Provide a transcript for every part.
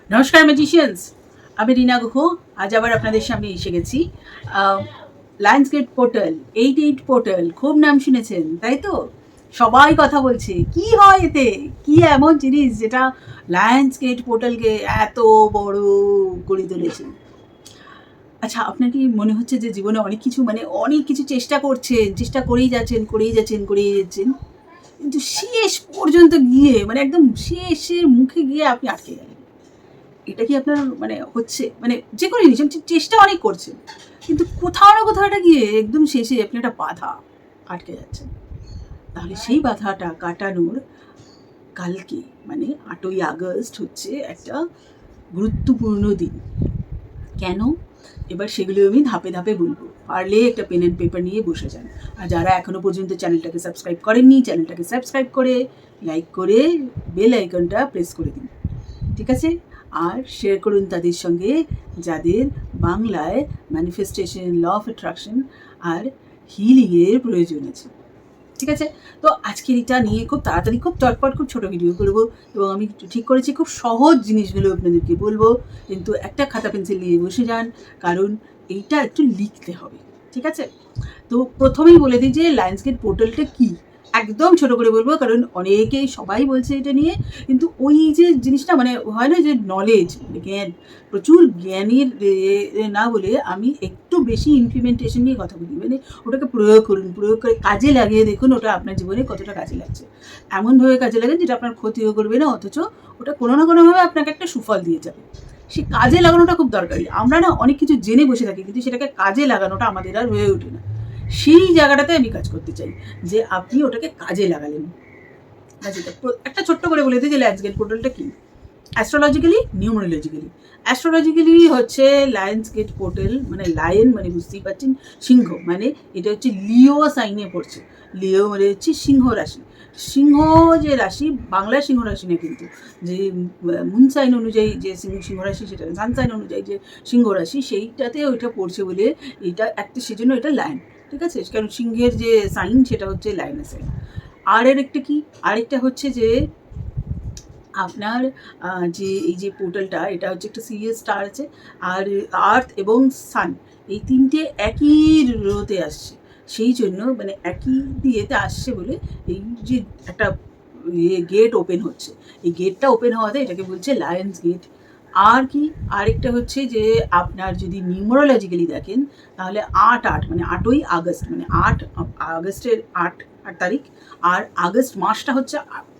নমস্কার ম্যাজিশিয়ানস, আমি রিনা গুহ। আজ আবার আপনাদের সামনে এসে গেছি। লায়ন্স গেট পোর্টাল, 88 পোর্টাল, খুব নাম শুনেছেন তাই তো? সবাই কথা বলছে কি হয় এতে, কি এমন জিনিস যেটা লায়ন্স গেট পোর্টালকে এত বড় করে তুলেছে। আচ্ছা, আপনার কি মনে হচ্ছে যে জীবনে অনেক কিছু অনেক কিছু চেষ্টা করছেন, চেষ্টা করেই যাচ্ছেন, কিন্তু শেষ পর্যন্ত গিয়ে একদম শেষের মুখে গিয়ে আপনি আটকে গেলেন? এটা কি আপনার হচ্ছে? যে কোনো জিনিস আপনি চেষ্টা অনেক করছেন, কিন্তু কোথাও না কোথাও একটা গিয়ে একদম শেষে আপনি একটা বাধা আটকে যাচ্ছেন। তাহলে সেই বাধাটা কাটানোর কালকে 8ই আগস্ট হচ্ছে একটা গুরুত্বপূর্ণ দিন। কেন? এবার সেগুলো আমি ধাপে ধাপে বলবো। পারলে একটা পেন অ্যান্ড পেপার নিয়ে বসে যান। আর যারা এখনো পর্যন্ত চ্যানেলটাকে সাবস্ক্রাইব করেননি, চ্যানেলটাকে সাবস্ক্রাইব করে লাইক করে বেল আইকনটা প্রেস করে দিন, ঠিক আছে? আর শেয়ার করুন তাদের সঙ্গে যাদের বাংলায় ম্যানিফেস্টেশন, ল অফ অ্যাট্রাকশন আর হিলিংয়ের প্রয়োজন আছে, ঠিক আছে? তো আজকের এটা নিয়ে খুব তাড়াতাড়ি, খুব চটপট, খুব ছোটো ভিডিও করবো, এবং আমি ঠিক করেছি খুব সহজ জিনিসগুলো আপনাদেরকে বলবো। কিন্তু একটা খাতা পেন্সিল নিয়ে বসে যান, কারণ এইটা একটু লিখতে হবে, ঠিক আছে? তো প্রথমেই বলে দিই যে লায়ন্স গেট পোর্টালটা কী। একদম ছোট করে বলবো, কারণ অনেকেই সবাই বলছে এটা নিয়ে, কিন্তু ওই যে জিনিসটা হয় না যে নলেজ, জ্ঞান, প্রচুর জ্ঞানের না বলে আমি একটু বেশি ইমপ্লিমেন্টেশন নিয়ে কথা বলি। ওটাকে প্রয়োগ করুন, প্রয়োগ করে কাজে লাগিয়ে দেখুন ওটা আপনার জীবনে কতটা কাজে লাগছে। এমনভাবে কাজে লাগে যেটা আপনার ক্ষতিও করবে না, অথচ ওটা কোনো না কোনোভাবে আপনাকে একটা সুফল দিয়ে যাবে। সে কাজে লাগানোটা খুব দরকারি। আমরা না অনেক কিছু জেনে বসে থাকি, কিন্তু সেটাকে কাজে লাগানোটা আমাদের আর হয়ে ওঠে না। সেই জায়গাটাতে আমি কাজ করতে চাই, যে আপনি ওটাকে কাজে লাগালেন। একটা ছোট্ট করে বলে দিই যে লায়ন্স গেট পোর্টালটা কি। অ্যাস্ট্রোলজিক্যালি, নিউমারোলজিক্যালি। অ্যাস্ট্রোলজিক্যালি হচ্ছে লায়ন্স গেট পোর্টাল, লায়ন বুঝতেই পারছেন, সিংহ, এটা হচ্ছে লিও সাইনে পড়ছে। লিও হচ্ছে সিংহ রাশি। সিংহ যে রাশি, বাংলার সিংহ রাশি না কিন্তু, যে মুন সাইন অনুযায়ী যে সিংহ রাশি, সেটা সান সাইন অনুযায়ী যে সিংহ রাশি, সেইটাতে ওইটা পড়ছে বলে এটা একটা, সেজন্য এটা লায়ন, ঠিক আছে? কারণ সিংহের যে সাইন সেটা হচ্ছে লায়নের সাইন। আরেকটা হচ্ছে যে আপনার যে এই যে পোর্টালটা, এটা হচ্ছে একটা সিরিয়াস স্টার আছে, আর আর্থ এবং সান এই তিনটে একই রোতে আসছে, সেই জন্য একই দিয়েতে আসছে বলে এই যে একটা গেট ওপেন হচ্ছে, এই গেটটা ওপেন হওয়াতে এটাকে বলছে লায়ন্স গেট। আর কি, আরেকটা হচ্ছে যে আপনার যদি নিউমারোলজিক্যালি দেখেন, তাহলে 8/8 8ই আগস্ট, 8 আগস্টের 8 তারিখ, আর আগস্ট মাসটা হচ্ছে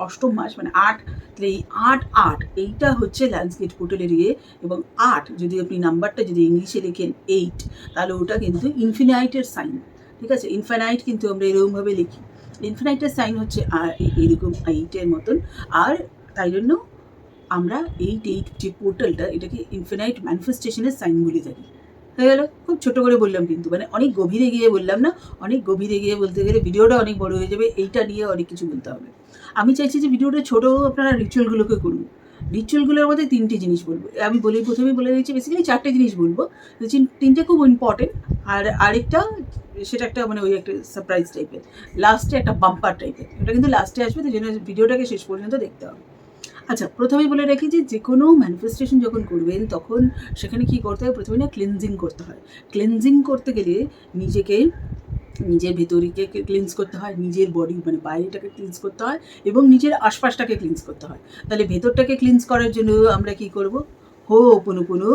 অষ্টম মাস, 8, তাহলে এই 8/8 এইটা হচ্ছে লায়ন্স গেট পোর্টালের ইয়ে। এবং 8 যদি আপনি নাম্বারটা যদি ইংলিশে লেখেন 8, তাহলে ওটা কিন্তু ইনফিনাইটের সাইন, ঠিক আছে? ইনফিনাইট কিন্তু আমরা এরকমভাবে লিখি, ইনফিনাইটের সাইন হচ্ছে এরকম 8-এর মতন। আর তাই জন্য আমরা এই যে পোর্টালটা, এটাকে ইনফিনাইট ম্যানিফেস্টেশনের সাইন বলে থাকি। হয়ে গেল, খুব ছোট করে বললাম, কিন্তু অনেক গভীরে গিয়ে বললাম না। অনেক গভীরে গিয়ে বলতে গেলে ভিডিওটা অনেক বড় হয়ে যাবে, এইটা নিয়ে অনেক কিছু বলতে হবে। আমি চাইছি যে ভিডিওটা ছোটো, আপনারা রিচুয়ালগুলোকে করুন। রিচুয়ালগুলোর মধ্যে 3টে জিনিস বলবো, আমি প্রথমেই বলে দিচ্ছি, বেসিক্যালি 4টে জিনিস বলবো, 3টে খুব ইম্পর্টেন্ট। আর আরেকটা, সেটা একটা ওই একটা সারপ্রাইজ টাইপের, লাস্টে একটা বাম্পার টাইপের, ওটা কিন্তু লাস্টে আসবে, তো জন্য ভিডিওটাকে শেষ পর্যন্ত দেখতে হবে। আচ্ছা, প্রথমেই বলে রাখি যে যে কোনো ম্যানিফেস্টেশন যখন করবেন, তখন সেখানে কী করতে হয়, প্রথমে না ক্লিনজিং করতে হয়। ক্লিনজিং করতে গেলে নিজেকে, নিজের ভেতরকে ক্লিনস করতে হয়, নিজের বডি বাইরেটাকে ক্লিনস করতে হয়, এবং নিজের আশপাশটাকে ক্লিনস করতে হয়। তাহলে ভেতরটাকে ক্লিনস করার জন্য আমরা কী করব, হো'ওপনোপনো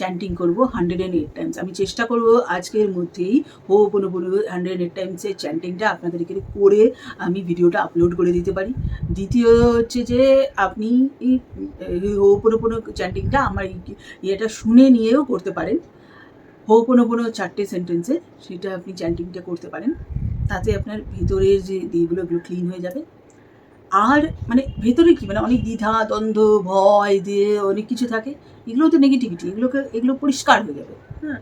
চ্যান্টিং করবো 108 টাইমস। আমি চেষ্টা করব আজকের মধ্যেই হো'ওপনোপনো 108 টাইমসের চ্যান্টিংটা আপনাদেরকে করে আমি ভিডিওটা আপলোড করে দিতে পারি। দ্বিতীয় হচ্ছে যে আপনি এই হো'ওপনোপনো চ্যান্টিংটা আমার ইয়েটা শুনে নিয়েও করতে পারেন। হো'ওপনোপনো 4টে সেন্টেন্সে, সেটা আপনি চ্যান্টিংটা করতে পারেন। তাতে আপনার ভিতরের যে দিকগুলো, এগুলো ক্লিন হয়ে যাবে। আর ভেতরে কি অনেক দ্বিধা, দ্বন্দ্ব, ভয় দিয়ে অনেক কিছু থাকে, এগুলো তো নেগেটিভিটি, এগুলো পরিষ্কার হয়ে যাবে। হ্যাঁ।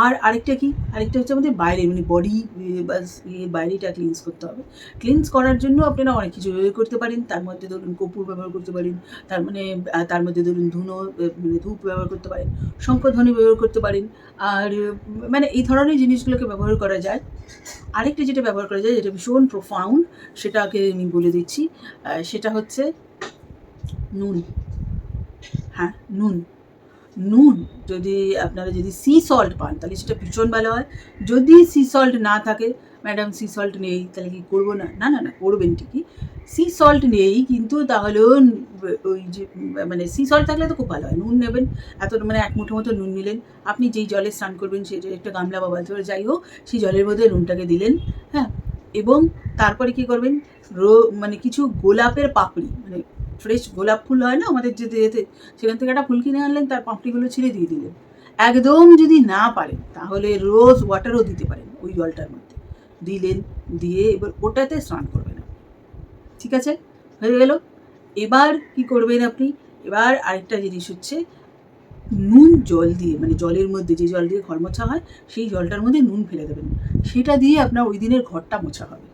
আর আরেকটা হচ্ছে আমাদের বাইরে, বডি বা বাইরেটা ক্লিনস করতে হবে। ক্লিনস করার জন্য আপনারা অনেক কিছু ব্যবহার করতে পারেন, তার মধ্যে ধরুন কর্পূর ব্যবহার করতে পারেন, তার মধ্যে ধরুন ধুনো, ধূপ ব্যবহার করতে পারেন, শঙ্খধ্বনি ব্যবহার করতে পারেন। আর এই ধরনের জিনিসগুলোকে ব্যবহার করা যায়। আরেকটা যেটা ব্যবহার করা যায়, যেটা ভীষণ প্রোফাউন্ড, সেটাকে আমি বলে দিচ্ছি, সেটা হচ্ছে নুন। হ্যাঁ, নুন। নুন যদি আপনারা যদি সি সল্ট পান তাহলে সেটা ভীষণ ভালো হয়। যদি সি সল্ট না থাকে, ম্যাডাম সি সল্ট নেই তাহলে কি করবো না? না, না, না, করবেন ঠিকই। সি সল্ট নেই কিন্তু তাহলেও ওই যে মানে সি সল্ট থাকলে তো খুব ভালো হয়। নুন নেবেন, এত মানে ১ মুঠো মতো নুন নিলেন। আপনি যেই জলে স্নান করবেন সেই একটা গামলা বা বালতি করে যাই হোক, সেই জলের মধ্যে নুনটাকে দিলেন, হ্যাঁ? এবং তারপরে কী করবেন, মানে কিছু গোলাপের পাপড়ি, মানে ফ্রেশ গোলাপ ফুল হয় না আমাদের যেতে, সেখান থেকে একটা ফুল কিনে আনলেন, তার পাপড়িগুলো ছিঁড়ে দিয়ে দিলেন। একদম যদি না পারেন তাহলে রোজ ওয়াটারও দিতে পারেন ওই জলটার মধ্যে, দিলেন, দিয়ে এবার ওটাতে স্নান করবেন। ঠিক আছে, হয়ে গেল। এবার কি করবেন আপনি, এবার আরেকটা জিনিস হচ্ছে নুন জল দিয়ে, মানে জলের মধ্যে যে জল দিয়ে ঘর মোছা হয় সেই জলটার মধ্যে নুন ফেলে দেবেন, সেটা দিয়ে আপনার ওই দিনের ঘরটা মোছা হবে।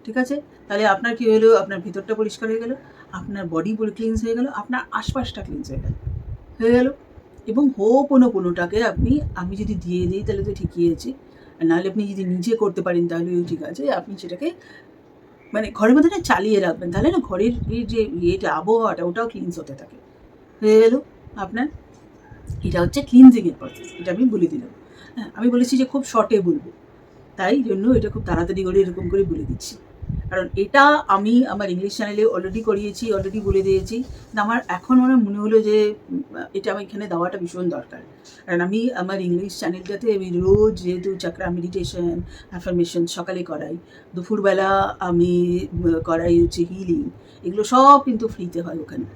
ঠিক আছে, তাহলে আপনার কী হলো, আপনার ভিতরটা পরিষ্কার হয়ে গেল, আপনার বডি পুরো ক্লিনস হয়ে গেল, আপনার আশপাশটা ক্লিনস হয়ে গেল। এবং হোপোনোপোনোটাকে আমি যদি দিয়ে দিই তাহলে তো ঠিকই আছে, আর নাহলে আপনি যদি নিজে করতে পারেন তাহলেও ঠিক আছে। আপনি সেটাকে মানে ঘরের মধ্যে না চালিয়ে রাখবেন, তাহলে না ঘরের এই যে ইয়েটা আবহাওয়াটা ওটাও ক্লিনস হতে থাকে। হয়ে গেল আপনার, এটা হচ্ছে ক্লিনজিংয়ের প্রসেস, এটা আমি বলে দিলাম। হ্যাঁ, আমি বলেছি যে খুব শর্টে বলবো, তাই জন্য এটা খুব তাড়াতাড়ি করে এরকম করে বলে দিচ্ছি, কারণ এটা আমি আমার ইংলিশ চ্যানেলে অলরেডি করিয়েছি, অলরেডি বলে দিয়েছি। আমার এখন মনে হলো যে এটা আমি এখানে দেওয়াটা ভীষণ দরকার, কারণ আমি আমার ইংলিশ চ্যানেলটাতে আমি রোজ যেহেতু চাকরা মেডিটেশন অ্যাফার্মেশন সকালে করাই, দুপুরবেলা আমি করাই হচ্ছে হিলিং, এগুলো সব কিন্তু ফ্রিতে হয় ওখানে।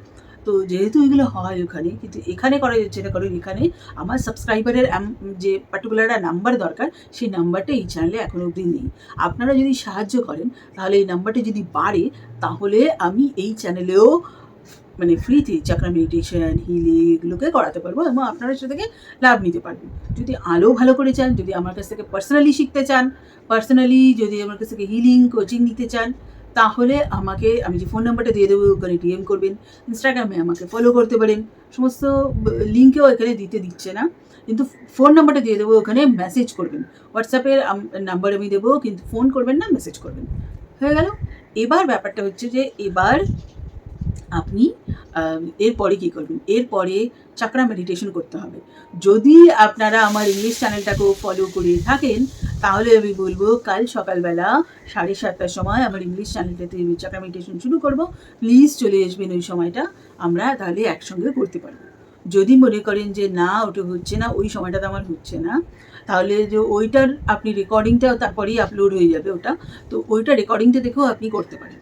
তো যেহেতু এগুলো হয় ওখানে, কিন্তু এখানে করা যাচ্ছে না, কারণ এখানে আমার সাবস্ক্রাইবারের যে পার্টিকুলার একটা নাম্বার দরকার, সেই নাম্বারটা এই চ্যানেলে এখনও অবধি নেই। আপনারা যদি সাহায্য করেন তাহলে এই নাম্বারটা যদি বাড়ে, তাহলে আমি এই চ্যানেলেও মানে ফ্রিতে চাকরা মেডিটেশন হিলিং এগুলোকে করাতে পারবো এবং আপনারা সেটা থেকে লাভ নিতে পারবেন। যদি আরও ভালো করে চান, যদি আমার কাছ থেকে পার্সোনালি শিখতে চান, পার্সোনালি যদি আমার কাছ থেকে হিলিং কোচিং নিতে চান, তাহলে আমাকে, আমি যে ফোন নাম্বারটা দিয়ে দেবো ওখানে ডিএম করবেন, ইনস্টাগ্রামে আমাকে ফলো করতে পারেন। সমস্ত লিঙ্কেও এখানে দিচ্ছে না, কিন্তু ফোন নাম্বারটা দিয়ে দেবো, ওখানে মেসেজ করবেন। হোয়াটসঅ্যাপের নাম্বার আমি দেবো, কিন্তু ফোন করবেন না, মেসেজ করবেন। হয়ে গেল। এবার ব্যাপারটা হচ্ছে যে এবার আপনি এরপরে কী করবেন, এরপরে চাকরা মেডিটেশন করতে হবে। যদি আপনারা আমার ইংলিশ চ্যানেলটাকেও ফলো করে থাকেন, তাহলে আমি বলবো কাল সকালবেলা 7:30টার সময় আমার ইংলিশ চ্যানেলটাতে চাকরা মেডিটেশন শুরু করব। প্লিজ চলে আসবেন ওই সময়টা, আমরা তাহলে একসঙ্গে করতে পারবো। যদি মনে করেন যে না ওটা হচ্ছে না, ওই সময়টাতে আমার হচ্ছে না, তাহলে যে ওইটার আপনি রেকর্ডিংটা তারপরেই আপলোড হয়ে যাবে ওটা, তো ওইটা রেকর্ডিংটা দেখেও আপনি করতে পারেন।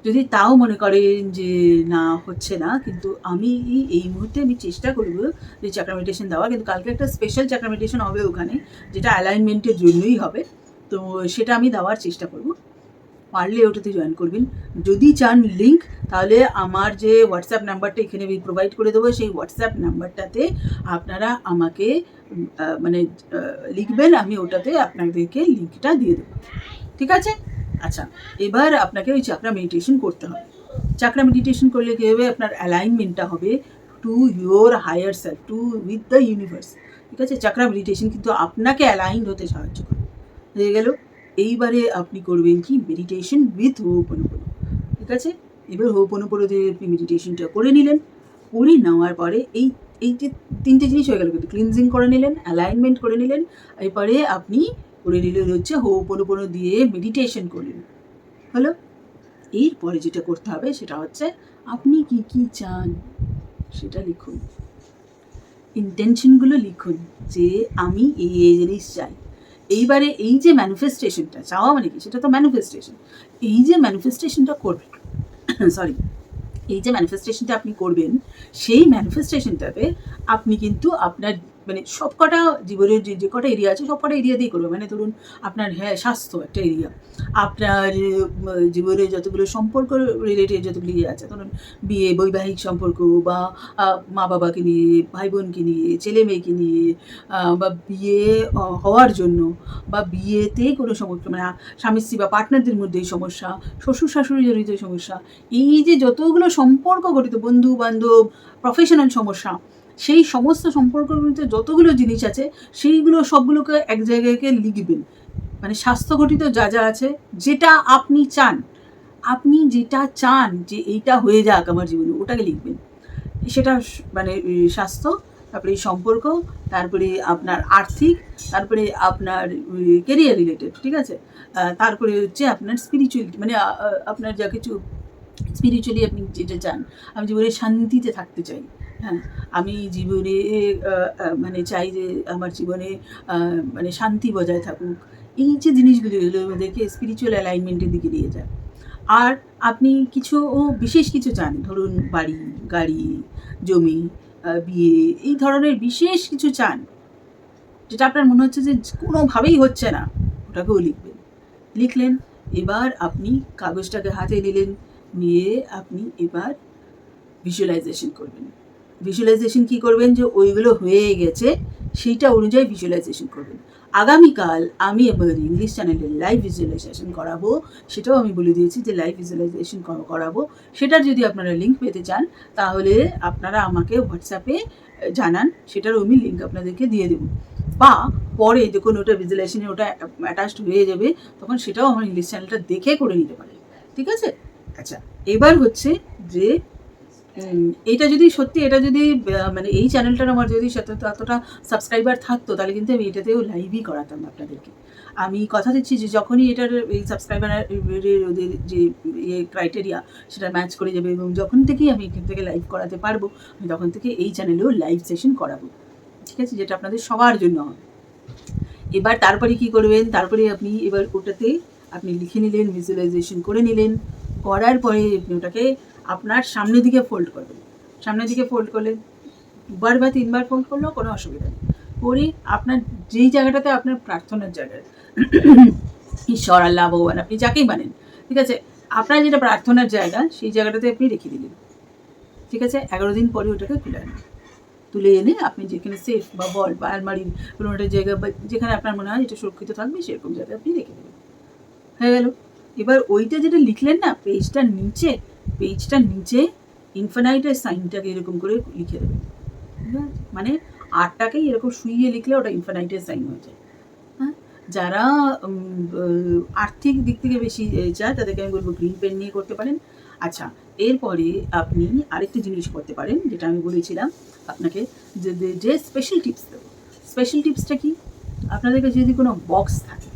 যদি তাও মনে করেন যে না হচ্ছে না, কিন্তু আমি এই মুহূর্তে আমি চেষ্টা করব যে চাকরা মেডিটেশন দেওয়া, কিন্তু কালকে একটা স্পেশাল চাকরা মেডিটেশন হবে ওখানে, যেটা অ্যালাইনমেন্টের জন্যই হবে, তো সেটা আমি দেওয়ার চেষ্টা করব। পারলে ওটাতে জয়েন করবেন। যদি চান লিঙ্ক, তাহলে আমার যে হোয়াটসঅ্যাপ নাম্বারটা এখানে আমি প্রোভাইড করে দেবো, সেই হোয়াটসঅ্যাপ নাম্বারটাতে আপনারা আমাকে মানে লিখবেন, আমি ওটাতে আপনাদেরকে লিঙ্কটা দিয়ে দেবো। ঠিক আছে? আচ্ছা, এবার আপনাকে ওই চাকরা মেডিটেশন করতে হবে। চাকরা মেডিটেশন করলে কী হবে, আপনার অ্যালাইনমেন্টটা হবে to your higher self, to with the universe. ঠিক আছে, চাকরা মেডিটেশন কিন্তু আপনাকে অ্যালাইন হতে সাহায্য করে। হয়ে গেল। এইবারে আপনি করবেন কি, মেডিটেশন উইথ হোপোনোপোনো। ঠিক আছে, এবার হোপোনোপোনো দিয়ে আপনি মেডিটেশনটা করে নিলেন, করে নেওয়ার পরে এই যে 3টে জিনিস হয়ে গেল, কিন্তু ক্লিনজিং করে নিলেন, অ্যালাইনমেন্ট করে নিলেন, এরপরে আপনি করে নিলেন হচ্ছে হোপোনোপোনো দিয়ে মেডিটেশন করলেন। হলো। এরপরে যেটা করতে হবে সেটা হচ্ছে আপনি কি কি চান সেটা লিখুন, ইন্টেনশনগুলো লিখুন যে আমি এই জিনিস চাই। এইবারে এই যে ম্যানিফেস্টেশনটা, চাওয়া মানে কি, সেটা তো ম্যানিফেস্টেশন। এই যে ম্যানিফেস্টেশনটা করবেন সরি এই যে ম্যানিফেস্টেশনটা আপনি করবেন, সেই ম্যানিফেস্টেশনটাতে আপনি কিন্তু আপনার মানে সব কটা জীবনের যে কটা এরিয়া আছে সব কটা এরিয়া দিয়ে করবেন। মানে ধরুন আপনার স্বাস্থ্য একটা এরিয়া, আপনার জীবনে যতগুলো সম্পর্ক রিলেটেড যতগুলো ইয়ে আছে, ধরুন বিয়ে, বৈবাহিক সম্পর্ক, বা মা বাবাকে নিয়ে, ভাই বোনকে নিয়ে, ছেলে মেয়েকে নিয়ে, বা বিয়ে হওয়ার জন্য, বা বিয়েতে কোনো সমস্যা, মানে স্বামী স্ত্রী বা পার্টনারদের মধ্যে সমস্যা, শ্বশুর শাশুড়ি জড়িত সমস্যা, এই যে যতগুলো সম্পর্ক গঠিত, বন্ধু বান্ধব, প্রফেশনাল সমস্যা, সেই সমস্ত সম্পর্কগুলিতে যতগুলো জিনিস আছে সেইগুলো সবগুলোকে এক জায়গায় লিখবেন। মানে স্বাস্থ্য ঘটিত যা যা আছে, যেটা আপনি চান, আপনি যেটা চান যে এইটা হয়ে যাক আমার জীবনে, ওটাকে লিখবেন। সেটা মানে স্বাস্থ্য, তারপরে সম্পর্ক, তারপরে আপনার আর্থিক, তারপরে আপনার কেরিয়ার রিলেটেড, ঠিক আছে, তারপরে হচ্ছে আপনার স্পিরিচুয়ালিটি, মানে আপনার যা কিছু স্পিরিচুয়ালি আপনি যেটা চান। আমি জীবনে শান্তিতে থাকতে চাই, হ্যাঁ, আমি জীবনে মানে চাই যে আমার জীবনে মানে শান্তি বজায় থাকুক। এই যে জিনিসগুলো এগুলো আমাদেরকে স্পিরিচুয়াল অ্যালাইনমেন্টের দিকে নিয়ে যায়। আর আপনি কিছু বিশেষ কিছু চান, ধরুন বাড়ি, গাড়ি, জমি, বিয়ে, এই ধরনের বিশেষ কিছু চান, যেটা আপনার মনে হচ্ছে যে কোনোভাবেই হচ্ছে না, ওটাকেও লিখবেন। লিখলেন, এবার আপনি কাগজটাকে হাতে নিলেন, নিয়ে আপনি এবার ভিজুয়ালাইজেশন করবেন। ভিজুয়ালাইজেশন কী করবেন, যে ওইগুলো হয়ে গেছে সেইটা অনুযায়ী ভিজুয়ালাইজেশন করবেন। আগামীকাল আমি আমার ইংলিশ চ্যানেলে লাইভ ভিজুয়ালাইজেশন করাবো, সেটাও আমি বলে দিয়েছি যে লাইভ ভিজুয়ালাইজেশন করাবো। সেটার যদি আপনারা লিঙ্ক পেতে চান তাহলে আপনারা আমাকে হোয়াটসঅ্যাপে জানান, সেটারও আমি লিঙ্ক আপনাদেরকে দিয়ে দেবো। বা পরে যখন ওটা ভিজুয়ালাইজেশনে ওটা অ্যাটাচড হয়ে যাবে তখন সেটাও আমার ইংলিশ চ্যানেলটা দেখে করে নিতে পারে, ঠিক আছে? আচ্ছা, এবার হচ্ছে যে এটা যদি সত্যি, এটা যদি মানে এই চ্যানেলটার আমার যদি এতটা সাবস্ক্রাইবার থাকতো তাহলে কিন্তু আমি এটাতেও লাইভই করাতাম আপনাদেরকে। আমি কথা দিচ্ছি যে যখনই এটার এই সাবস্ক্রাইবারের ওদের যে ক্রাইটেরিয়া সেটা ম্যাচ করে যাবে এবং যখন থেকেই আমি এখান থেকে লাইভ করাতে পারবো আমি তখন থেকে এই চ্যানেলেও লাইভ সেশন করাবো, ঠিক আছে, যেটা আপনাদের সবার জন্য হবে। এবার তারপরে কি করবেন, তারপরে আপনি এবার ওটাতে আপনি লিখে নিলেন, ভিজুয়ালাইজেশন করে নিলেন, করার পরে আপনি ওটাকে আপনার সামনের দিকে ফোল্ড করবেন। সামনের দিকে ফোল্ড করলে 2বার বা 3বার ফোল্ড করলেও কোনো অসুবিধা নেই। করে আপনার যেই জায়গাটাতে আপনার প্রার্থনার জায়গায় ঈশ্বর, আল্লাহ, ভগবান, আপনি যাকেই মানেন, ঠিক আছে, আপনার যেটা প্রার্থনার জায়গা সেই জায়গাটাতে আপনি রেখে দিলেন, ঠিক আছে। 11 দিন পরে ওটাকে তুলে আনেন, তুলে এনে আপনি যেখানে সেফ বা বল বা আলমারির কোনো একটা জায়গা বা যেখানে আপনার মনে হয় এটা সুরক্ষিত থাকবে সেরকম জায়গায় আপনি রেখে দেবেন। হয়ে গেল। এবার ওইটা যেটা লিখলেন না পেজটার নিচে ইনফিনাইটের সাইনটাকে এরকম করে লিখে দেবেন, মানে 8টাকেই এরকম শুইয়ে লিখলে ওটা ইনফিনাইটের সাইন হয়ে যায়। হ্যাঁ, যারা আর্থিক দিক থেকে বেশি চায় তাদেরকে আমি বলবো গ্রিন পেন নিয়ে করতে পারেন। আচ্ছা, এরপরে আপনি আরেকটা জিনিস করতে পারেন যেটা আমি বলেছিলাম আপনাকে, যে স্পেশাল টিপস দেবো। স্পেশাল টিপসটা কি, আপনাদের কাছে যদি কোনো বক্স থাকে,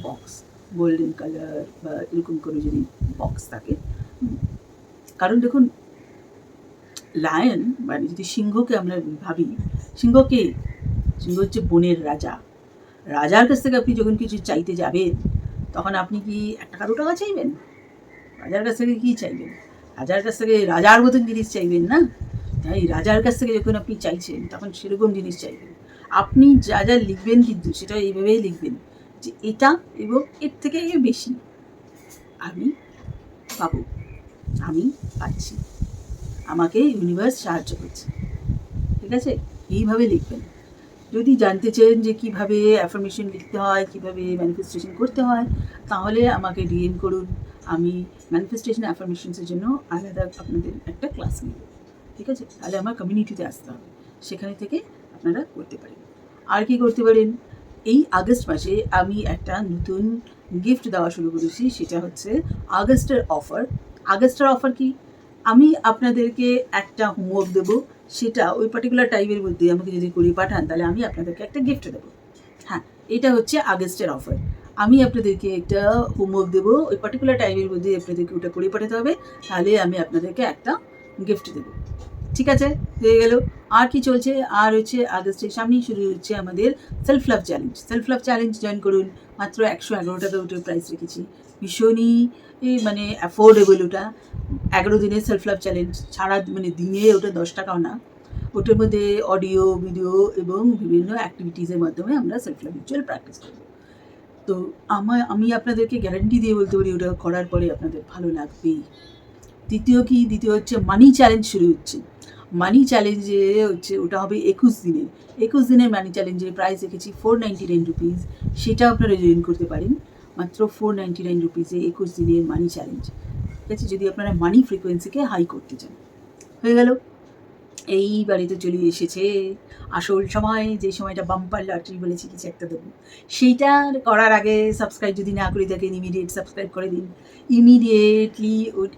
বক্স গোল্ডেন কালার বা এরকম করে যদি বক্স থাকে, কারণ দেখুন লায়ন মানে যদি সিংহকে আমরা ভাবি, সিংহ হচ্ছে বনের রাজা। রাজার কাছ থেকে আপনি যখন কিছু চাইতে যাবেন তখন আপনি কি 1 টাকা 2 টাকা চাইবেন? রাজার কাছ থেকে কী চাইবেন? রাজার কাছ থেকে রাজার মতন জিনিস চাইবেন না। তাই রাজার কাছ থেকে যখন আপনি চাইছেন তখন সেরকম জিনিস চাইবেন। আপনি যা যা লিখবেন কিন্তু সেটা এইভাবেই লিখবেন যে এটা এবং এর থেকে বেশি আমি পাবো, আমি পাচ্ছি, আমাকে ইউনিভার্স সাহায্য করছে, ঠিক আছে, এইভাবে লিখবেন। যদি জানতে চান যে কীভাবে অ্যাফার্মেশন লিখতে হয়, কীভাবে ম্যানিফেস্টেশন করতে হয়, তাহলে আমাকে ডিএম করুন। আমি ম্যানিফেস্টেশন অ্যাফার্মেশনসের জন্য আলাদা আপনাদের একটা ক্লাস নেব, ঠিক আছে, তাহলে আমার কমিউনিটিতে আসতে হবে, সেখানে থেকে আপনারা করতে পারেন। আর কি করতে পারেন, এই আগস্ট মাসে আমি একটা নতুন গিফট দেওয়া শুরু করেছি, সেটা হচ্ছে আগস্টের অফার। আগস্টের অফার কি, আমি আপনাদেরকে একটা হোমওয়ার্ক দেবো, সেটা ওই পার্টিকুলার টাইমের মধ্যে আমাকে যদি করে পাঠান তাহলে আমি আপনাদেরকে একটা গিফট দেবো। হ্যাঁ, এটা হচ্ছে আগস্টের অফার। আমি আপনাদেরকে একটা হোমওয়ার্ক দেবো, ওই পার্টিকুলার টাইমের মধ্যে আপনাদেরকে ওটা করে পাঠাতে হবে, তাহলে আমি আপনাদেরকে একটা গিফট দেবো, ঠিক আছে, হয়ে গেল। আর কি চলছে, আর হচ্ছে আগস্টের সামনেই শুরু হচ্ছে আমাদের self love challenge. Self love challenge join করুন, মাত্র 111 টাকা ওটার প্রাইস রেখেছি, ভীষণই মানে অ্যাফোর্ডেবল ওটা। 11 দিনের সেলফ লাভ চ্যালেঞ্জ, সারা মানে দিনে ওটা 10 টাকাও না। ওটার মধ্যে অডিও, ভিডিও এবং বিভিন্ন অ্যাক্টিভিটিসের মাধ্যমে আমরা সেলফ লাভ রিচুয়াল প্র্যাকটিস করব। তো আমি আপনাদেরকে গ্যারান্টি দিয়ে বলতে পারি ওটা করার পরে আপনাদের ভালো লাগবেই। দ্বিতীয় হচ্ছে মানি চ্যালেঞ্জ শুরু হচ্ছে। মানি চ্যালেঞ্জে হচ্ছে ওটা হবে 21 দিনের মানি চ্যালেঞ্জের প্রাইস রেখেছি 499 রুপিস, সেটা আপনারা জয়েন করতে পারেন মাত্র 499 রুপিসে 21 দিনের মানি চ্যালেঞ্জ, ঠিক আছে, যদি আপনারা মানি ফ্রিকোয়েন্সিকে হাই করতে চান। হয়ে গেল। এই বাড়িতে চলে এসেছে আসল সময়, যে সময়টা বাম্পার লটারি বলেছি কিছু একটা দেবো, সেইটা করার আগে সাবস্ক্রাইব যদি না করে থাকেন ইমিডিয়েট সাবস্ক্রাইব করে দিন, ইমিডিয়েটলি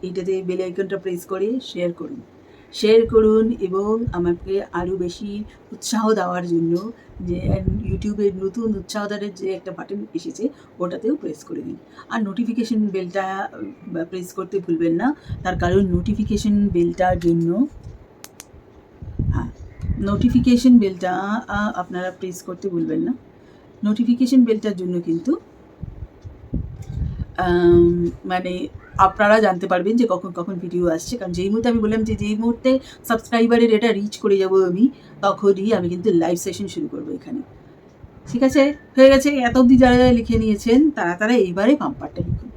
এটাতে বেল আইকনটা প্রেস করে শেয়ার করুন, শেয়ার করুন এবং আমাকে আরও বেশি উৎসাহ দেওয়ার জন্য যে ইউটিউবের নতুন উৎসাহদানের যে একটা বাটন এসেছে ওটাতেও প্রেস করে দিন। আর নোটিফিকেশন বেলটা প্রেস করতে ভুলবেন না, তার কারণ নোটিফিকেশন বেলটার জন্য নোটিফিকেশন বেলটা আপনারা প্রেস করতে ভুলবেন না। নোটিফিকেশন বেলটার জন্য কিন্তু মানে আপনারা জানতে পারবেন যে কখন কখন ভিডিও আসছে, কারণ যেই মুহূর্তে আমি বললাম যে যেই মুহূর্তে সাবস্ক্রাইবারের এটা রিচ করে যাব আমি, তখনই আমি কিন্তু লাইভ সেশন শুরু করবো এখানে। ঠিক আছে, হয়ে গেছে। এত অবধি যারা যারা লিখে নিয়েছেন তারা এইবারে পাম্পারটা লিখুন।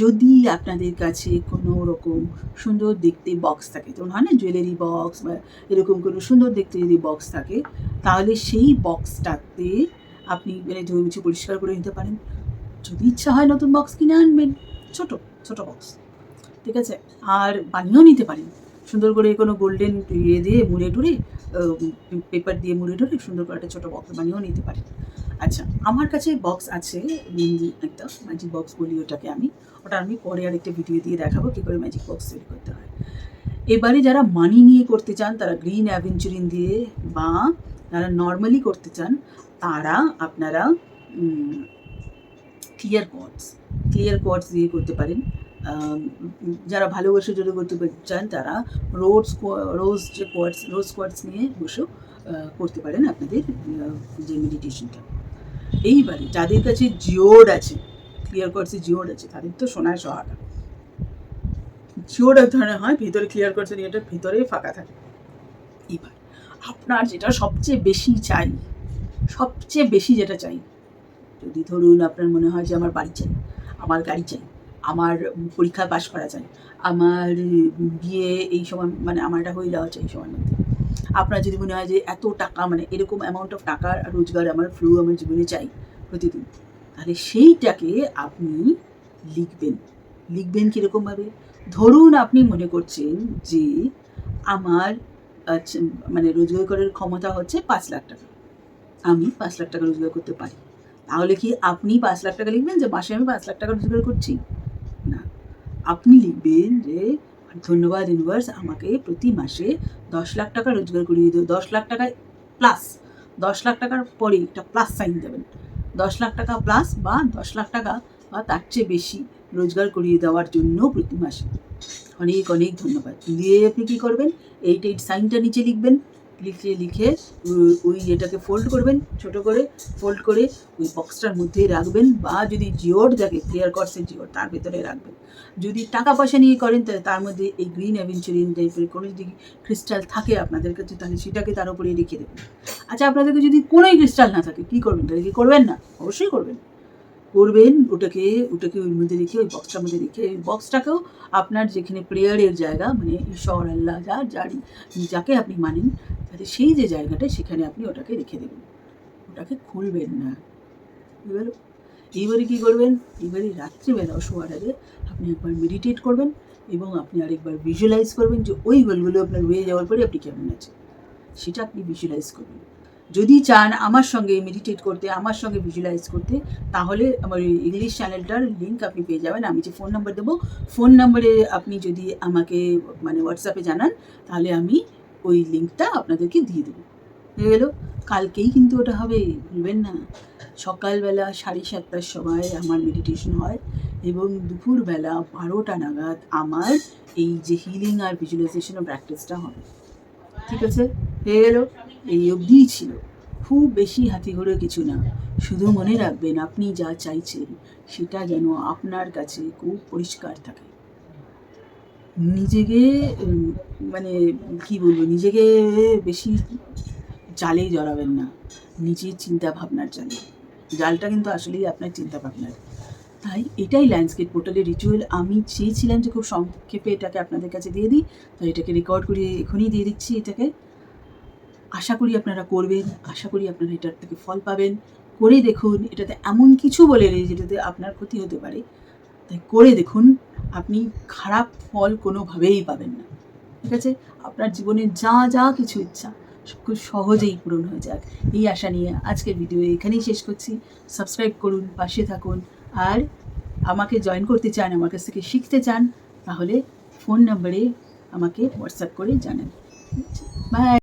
যদি আপনাদের কাছে কোনো রকম সুন্দর দেখতে বক্স থাকে, যেমন হয় না জুয়েলারি বক্স বা এরকম কোনো সুন্দর দেখতে যদি বক্স থাকে, তাহলে সেই বক্সটাতে আপনি মানে ধুয়ে মুছে পরিষ্কার করে নিতে পারেন। যদি ইচ্ছা হয় নতুন বক্স কিনে আনবেন, ছোট ছোট বক্স, ঠিক আছে। আর বানিয়েও নিতে পারেন সুন্দর করে, কোনো গোল্ডেন ইয়ে দিয়ে মুড়ে টুড়ে, পেপার দিয়ে মুড়ে টুড়ে সুন্দর করে একটা ছোটো বক্স বানিয়েও নিতে পারেন। আচ্ছা, আমার কাছে বক্স আছে, একটা ম্যাজিক বক্স বলি ওটাকে আমি, ওটা আমি পরে আরেকটা ভিডিও দিয়ে দেখাবো কী করে ম্যাজিক বক্স তৈরি করতে হয়। এবারে যারা মানি নিয়ে করতে চান তারা গ্রিন অ্যাভেঞ্চুরিন দিয়ে, বা যারা নর্মালি করতে চান তারা আপনারা ক্লিয়ার কোয়ার্টস দিয়ে করতে পারেন। যারা ভালোবাসে যদি করতে চান তারা রোজ কোয়ার্টস নিয়ে বসেও করতে পারেন আপনাদের যে মেডিটেশনটা। এইবারে যাদের কাছে জিওড আছে, ক্লিয়ার কোয়ার্টসে জিওড আছে, তাদের তো সোনায় সোহাগা। জিওড এক ধরনের হয়, ভেতরে ক্লিয়ার কোয়ার্টসের ইয়েটার ভেতরে ফাঁকা থাকে। এবার আপনার যেটা সবচেয়ে বেশি যেটা চাই, যদি ধরুন আপনার মনে হয় যে আমার বাড়ি চাই, আমার গাড়ি চাই, আমার পরীক্ষা পাশ করা চাই, আমার বিয়ে এই সময় মানে আমার এটা হয়ে যাওয়া চাই এই সময়ের মধ্যে, আপনার যদি মনে হয় যে এত টাকা মানে এরকম অ্যামাউন্ট অফ টাকার রোজগার আমার ফ্লো আমার জীবনে চাই প্রতিদিন, তাহলে সেইটাকে আপনি লিখবেন কীরকমভাবে। ধরুন আপনি মনে করছেন যে আমার মানে রোজগার করার ক্ষমতা হচ্ছে 5 লাখ টাকা, আমি 5 লাখ টাকা রোজগার করতে পারি, তাহলে কি আপনি 5 লাখ টাকা লিখবেন যে মাসে আমি 5 লাখ টাকা রোজগার করছি? না, আপনি লিখবেন যে ধন্যবাদ ইউনিভার্স, আমাকে প্রতি মাসে 10 লাখ টাকা রোজগার করিয়ে দেবো। 10 লাখ টাকায় প্লাস, 10 লাখ টাকার পরে একটা প্লাস সাইন দেবেন। 10 লাখ টাকা প্লাস বা 10 লাখ টাকা বা তার চেয়ে বেশি রোজগার করিয়ে দেওয়ার জন্য প্রতি মাসে অনেক অনেক ধন্যবাদ। দিয়ে আপনি কী করবেন, এই সাইনটা নিচে লিখে ওই এটাকে ফোল্ড করবেন, ছোটো করে ফোল্ড করে ওই বক্সটার মধ্যেই রাখবেন, বা যদি জিওড থাকে ক্লিয়ার কোয়ার্টসের জিওড তার ভেতরে রাখবেন। যদি টাকা পয়সা নিয়ে করেন তাহলে তার মধ্যে এই গ্রিন অ্যাভেঞ্চুরিন টাইপের কোনো যদি ক্রিস্টাল থাকে আপনাদের কাছে তাহলে সেটাকে তার উপরে রেখে দেবেন। আচ্ছা, আপনাদেরকে যদি কোনোই ক্রিস্টাল না থাকে কী করবেন? তাহলে কি করবেন না? অবশ্যই করবেন। ওটাকে ওর মধ্যে রেখে, ওই বক্সটার মধ্যে রেখে, ওই বক্সটাকেও আপনার যেখানে প্রেয়ারের জায়গা মানে ঈশ্বর আল্লাহ যাকে আপনি মানেন, তাহলে সেই যে জায়গাটা সেখানে আপনি ওটাকে রেখে দেবেন, ওটাকে খুলবেন না। এইবারে কী করবেন, এইবারে রাত্রিবেলা শোয়ার আগে আপনি একবার মেডিটেট করবেন এবং আপনি আরেকবার ভিজুয়ালাইজ করবেন যে ওই গোলগুলো আপনার হয়ে যাওয়ার পরে আপনি কেমন আছেন সেটা আপনি ভিজুয়ালাইজ করবেন। যদি চান আমার সঙ্গে মেডিটেট করতে, আমার সঙ্গে ভিজুয়ালাইজ করতে, তাহলে আমার ইংলিশ চ্যানেলটার লিঙ্ক আপনি পেয়ে যাবেন। আমি যে ফোন নাম্বার দেবো, ফোন নাম্বারে আপনি যদি আমাকে মানে হোয়াটসঅ্যাপে জানান, তাহলে আমি ওই লিঙ্কটা আপনাদেরকে দিয়ে দেবো। হয়ে গেল। কালকেই কিন্তু ওটা হবে, ভুলবেন না। সকালবেলা 7:30টার সময় আমার মেডিটেশন হয় এবং দুপুরবেলা 12টা নাগাদ আমার এই যে হিলিং আর ভিজুয়ালাইজেশনের প্র্যাকটিসটা হবে। ঠিক আছে, হয়ে গেল। এই অবধিই ছিল, খুব বেশি হাতি ঘোড়ে কিছু না। শুধু মনে রাখবেন আপনি যা চাইছেন সেটা যেন আপনার কাছে খুব পরিষ্কার থাকে। নিজেকে মানে কি বলবো, নিজেকে বেশি জালে জড়াবেন না, নিজের চিন্তা ভাবনার জালটা কিন্তু আসলেই আপনার চিন্তা ভাবনার। তাই এটাই ল্যান্ডস্কেপ পোর্টালের রিচুয়াল। আমি চেয়েছিলাম যে খুব সংক্ষেপে এটাকে আপনাদের কাছে দিয়ে দিই, তাই এটাকে রেকর্ড করে এখনই দিয়ে দিচ্ছি এটাকে। আশা করি আপনারা করবেন, আশা করি আপনারা এটার থেকে ফল পাবেন। করে দেখুন, এটাতে এমন কিছু বলে নেই যেটাতে আপনার ক্ষতি হতে পারে, তাই করে দেখুন, আপনি খারাপ ফল কোনোভাবেই পাবেন না। ঠিক আছে, আপনার জীবনে যা কিছু ইচ্ছা খুব সহজেই পূরণ হয়ে যাক, এই আশা নিয়ে আজকের ভিডিও এখানেই শেষ করছি। সাবস্ক্রাইব করুন, পাশে থাকুন, আর আমাকে জয়েন করতে চান, আমার কাছ থেকে শিখতে চান, তাহলে ফোন নাম্বারে আমাকে হোয়াটসঅ্যাপ করে জানান। বাই।